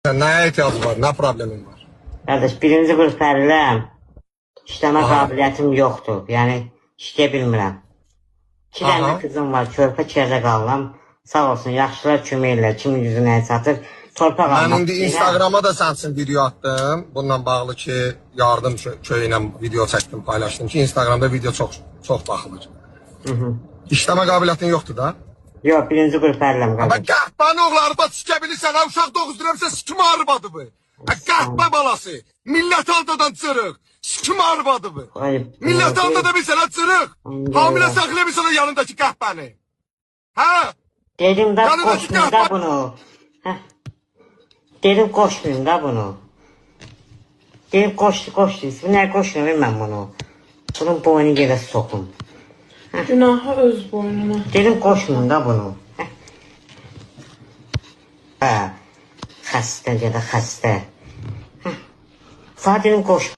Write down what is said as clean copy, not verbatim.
Neye ihtiyacı var? Ne problemin var? Qardaş, birinci qrup əriləm. İşləmə qabiliyyətim yoxdur. Yəni, işləyə bilmirəm. 2 dənə qızım var, körpə kərdə qalıram. Sağ olsun, yaxşılar kömək edirlər. Kimin yüzü nəyə çatır. Torpaq Ben almaq indi Instagram'a da sensin video attım. Bununla bağlı ki yardım köyüyle video çektim, paylaştım ki Instagram'da video çok bakılır. İşleme kabiliyetin yoktu da. Yox, birinci qrup əriləm, Ama qardaş. kahpan oğlu arba sikebilirsen, ha uşaq doğuzdurursa sikim arbadı bu. Kahpa balası, millet aldadan çırık, sikim arbadı bu. Ayıp. Millet aldada bilsen ha çırık. Hamile saklayabilsen o yanındaki kahpanı. Ha? Dedim də Yanındakı qoşmayın da kahpan. bunu. Hə. Dedim qoşmayın da bunu. Dedim qoşduysa, nə qoşmayayım mən bunu. Bunun boynu yerə sokum. Günahı öz boynuna. Dedim qoşmayın da bunu. Hə. Xəstə ya da xəstə. Sağ dedim qoşmayın.